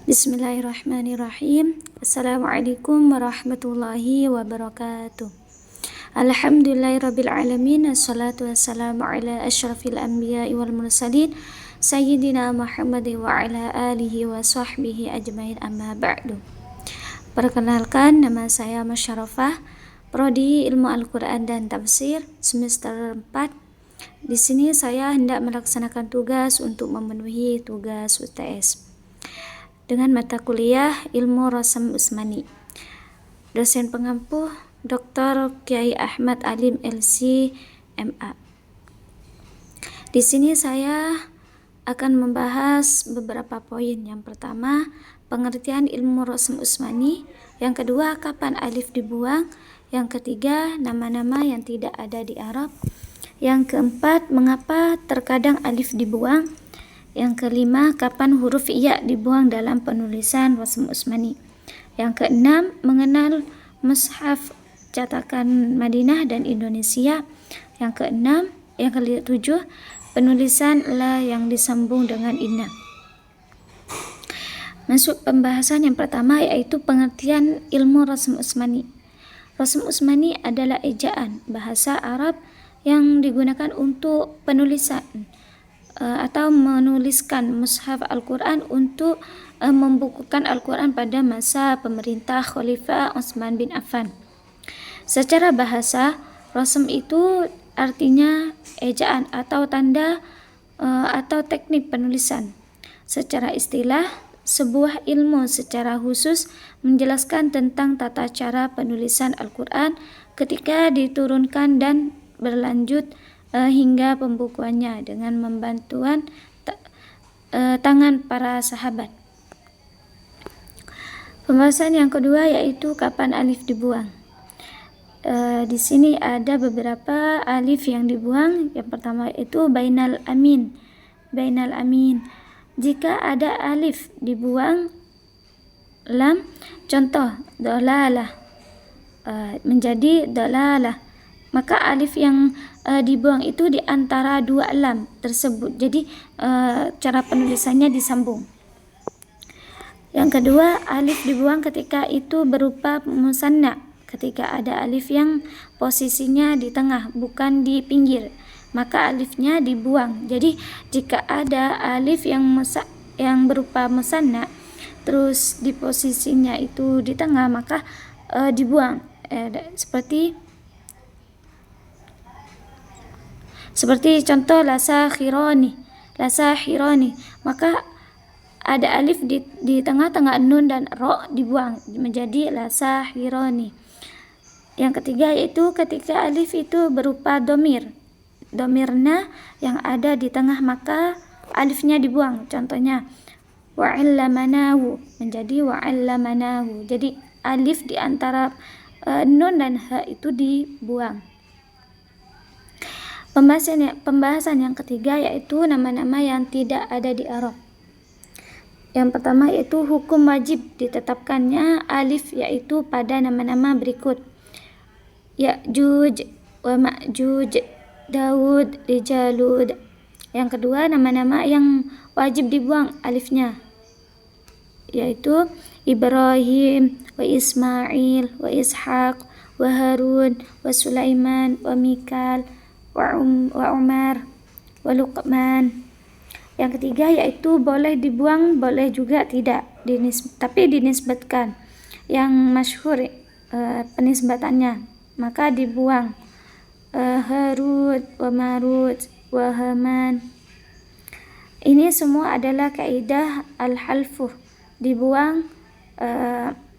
Bismillahirrahmanirrahim. Assalamualaikum warahmatullahi wabarakatuh. Alhamdulillahirabbil alamin. Assalatu wassalamu ala asyrafil anbiya'i wal mursalin sayyidina Muhammad wa ala alihi wa sahbihi ajmain, amma ba'du. Perkenalkan, nama saya Masyarafah, Prodi Ilmu Al-Quran dan Tafsir semester 4. Di sini saya hendak melaksanakan tugas untuk memenuhi tugas UTS dengan mata kuliah Ilmu Rasam Usmani. Dosen pengampu Dr. Kiai Ahmad Alim LC MA. Di sini saya akan membahas beberapa poin. Yang pertama, pengertian Ilmu Rasam Usmani. Yang kedua, kapan alif dibuang. Yang ketiga, nama-nama yang tidak ada di Arab. Yang keempat, mengapa terkadang alif dibuang. Yang kelima, kapan huruf iya dibuang dalam penulisan Rasam Usmani. Yang keenam, mengenal mushaf cetakan Madinah dan Indonesia. Yang ketujuh, penulisan la yang disambung dengan inna. Masuk pembahasan yang pertama, yaitu pengertian ilmu Rasam Usmani. Rasam Usmani adalah ejaan bahasa Arab yang digunakan untuk penulisan atau menuliskan mushaf Al-Quran untuk membukukan Al-Quran pada masa pemerintah Khalifah Utsman bin Affan. Secara bahasa, rasam itu artinya ejaan atau tanda atau teknik penulisan. Secara istilah, sebuah ilmu secara khusus menjelaskan tentang tata cara penulisan Al-Quran ketika diturunkan dan berlanjut hingga pembukuannya dengan membantuan tangan para sahabat. Pembahasan yang kedua yaitu kapan alif dibuang. Di sini ada beberapa alif yang dibuang. Yang pertama itu bainal amin. Bainal amin. Jika ada alif dibuang lam, contoh dalalah menjadi dalalah, maka alif yang dibuang itu di antara dua lam tersebut. Jadi cara penulisannya disambung. Yang kedua, alif dibuang ketika itu berupa musanna, ketika ada alif yang posisinya di tengah bukan di pinggir, maka alifnya dibuang. Jadi jika ada alif yang berupa musanna terus di posisinya itu di tengah, maka dibuang. Seperti contoh lasakhirani, maka ada alif di tengah-tengah nun dan ro dibuang menjadi lasakhirani. Yang ketiga yaitu ketika alif itu berupa domirna yang ada di tengah, maka alifnya dibuang. Contohnya wa'allamanahu menjadi wa'allamanahu. Jadi alif di antara nun dan ha itu dibuang. Pembahasan yang ketiga yaitu nama-nama yang tidak ada di Arab. Yang pertama yaitu hukum wajib ditetapkannya alif yaitu pada nama-nama berikut: Ya'juj wa Ma'juj, Daud, Rijalud. Yang kedua, nama-nama yang wajib dibuang alifnya yaitu Ibrahim wa Ismail wa Ishaq wa Harun wa Sulaiman wa Mikal wa Umar wa Luqman. Yang ketiga yaitu boleh dibuang, boleh juga tidak, tapi dinisbatkan. Yang masyhur penisbatannya, maka dibuang. Harut wa Marut wa Haman. Ini semua adalah kaidah al-halfuh, dibuang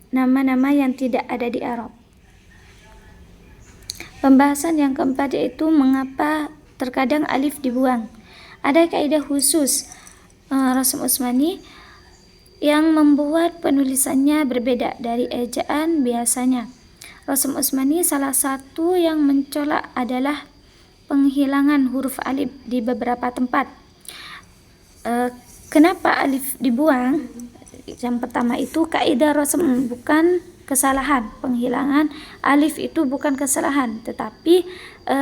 nama-nama yang tidak ada di Arab. Pembahasan yang keempat yaitu mengapa terkadang alif dibuang. Ada kaidah khusus Rasam Usmani yang membuat penulisannya berbeda dari ejaan biasanya. Rasam Usmani salah satu yang mencolok adalah penghilangan huruf alif di beberapa tempat. Kenapa alif dibuang? Yang pertama itu kaidah rasam, bukan kesalahan. Penghilangan alif itu bukan kesalahan, tetapi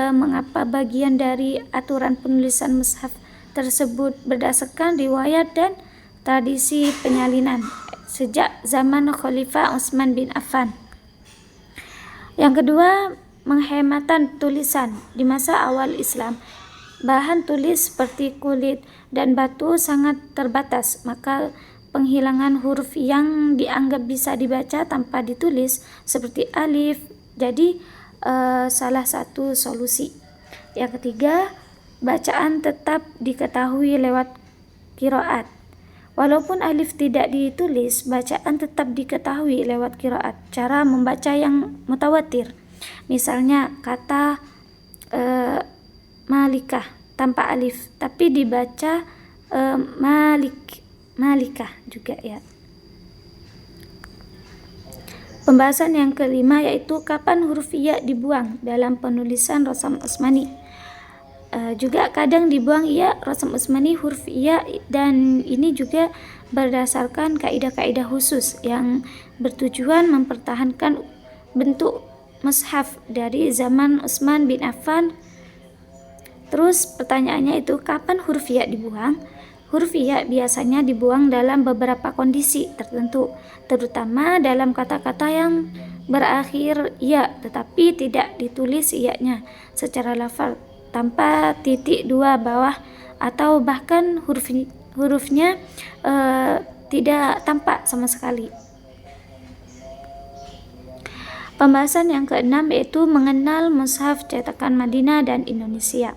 mengapa bagian dari aturan penulisan mushaf tersebut berdasarkan riwayat dan tradisi penyalinan. sejak zaman Khalifah Utsman bin Affan. Yang kedua, penghematan tulisan. Di masa awal Islam, bahan tulis seperti kulit dan batu sangat terbatas, maka penghilangan huruf yang dianggap bisa dibaca tanpa ditulis seperti alif jadi salah satu solusi. Yang ketiga, bacaan tetap diketahui lewat qiraat. Walaupun alif tidak ditulis, bacaan tetap diketahui lewat qiraat. Cara membaca yang mutawatir. Misalnya kata malikah tanpa alif, tapi dibaca malikah juga ya. Pembahasan yang kelima yaitu kapan huruf ya dibuang dalam penulisan Rasam Utsmani. Juga kadang dibuang ya Rasam Utsmani huruf ya, dan ini juga berdasarkan kaidah-kaidah khusus yang bertujuan mempertahankan bentuk mushaf dari zaman Utsman bin Affan. Terus pertanyaannya itu kapan huruf ya dibuang? Huruf ya biasanya dibuang dalam beberapa kondisi tertentu, terutama dalam kata-kata yang berakhir ya tetapi tidak ditulis ya-nya secara lafal tanpa titik dua bawah, atau bahkan hurufnya tidak tampak sama sekali. Pembahasan yang keenam yaitu mengenal mushaf cetakan Madinah dan Indonesia.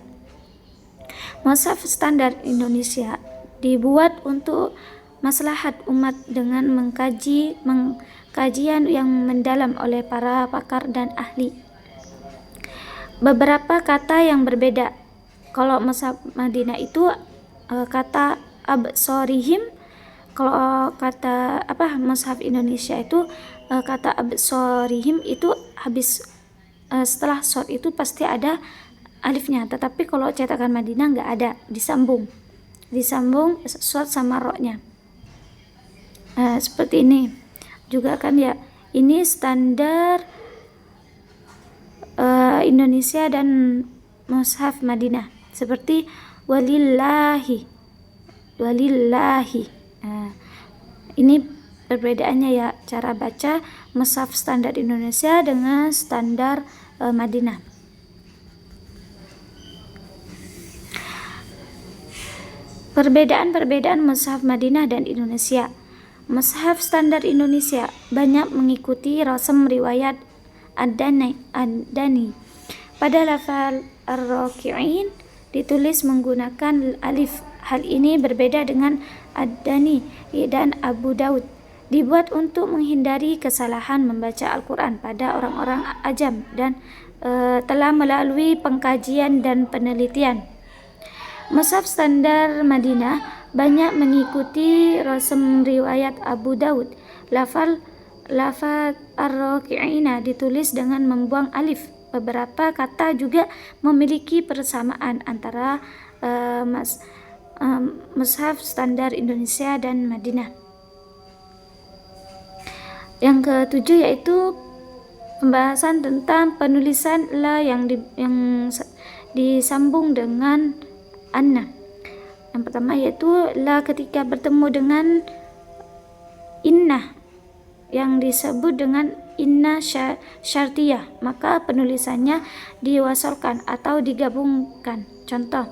Mushaf standar Indonesia dibuat untuk maslahat umat dengan kajian yang mendalam oleh para pakar dan ahli. Beberapa kata yang berbeda. Kalau mushaf Madinah itu kata absorihim, kalau kata mushaf Indonesia itu kata absorihim itu habis setelah short itu pasti ada alifnya, tetapi kalau cetakan Madinah nggak ada, disambung short sama ro-nya. Seperti ini juga kan ya, ini standar Indonesia dan mushaf Madinah seperti walillahi. Ini perbedaannya ya, cara baca mushaf standar Indonesia dengan standar Madinah. Perbedaan mushaf Madinah dan Indonesia. Mushaf standar Indonesia banyak mengikuti rasam riwayat Ad-Dani. Pada lafal Ar-Raki'in ditulis menggunakan alif. Hal ini berbeda dengan Ad-Dani dan Abu Daud. Dibuat untuk menghindari kesalahan membaca Al-Quran pada orang-orang ajam dan telah melalui pengkajian dan penelitian. Mushaf standar Madinah banyak mengikuti rasam riwayat Abu Daud. Lafal Ar-Raki'ina ditulis dengan membuang alif. Beberapa kata juga memiliki persamaan antara mushaf standar Indonesia dan Madinah. Yang ketujuh yaitu pembahasan tentang penulisan la yang disambung dengan anna. Yang pertama yaitu la ketika bertemu dengan inna yang disebut dengan inna syartiyah, maka penulisannya diwasalkan atau digabungkan. Contoh,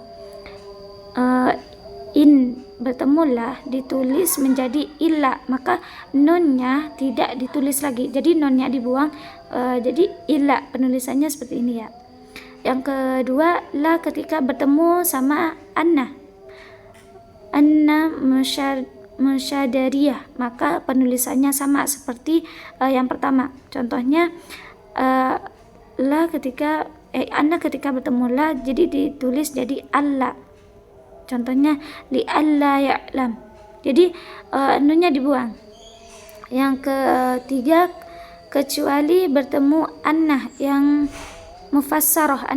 in bertemu la ditulis menjadi illa, maka nunnya tidak ditulis lagi, jadi nunnya dibuang, jadi illa, penulisannya seperti ini ya. Yang kedua, la ketika bertemu sama anna musyadariyah, maka penulisannya sama seperti yang pertama. Contohnya anna ketika bertemu la jadi ditulis jadi alla. Contohnya li alla ya'lam, jadi nunnya dibuang. Yang ketiga, kecuali bertemu anna yang mufassarah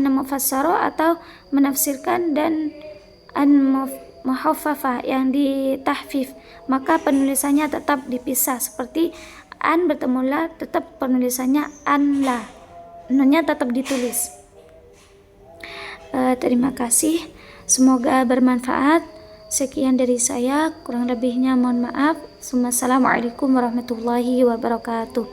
atau menafsirkan dan muhaffafah yang ditahfif, maka penulisannya tetap dipisah. Seperti an bertemu la, tetap penulisannya an la, nunnya tetap ditulis. Terima kasih, semoga bermanfaat. Sekian dari saya, kurang lebihnya mohon maaf. Assalamualaikum warahmatullahi wabarakatuh.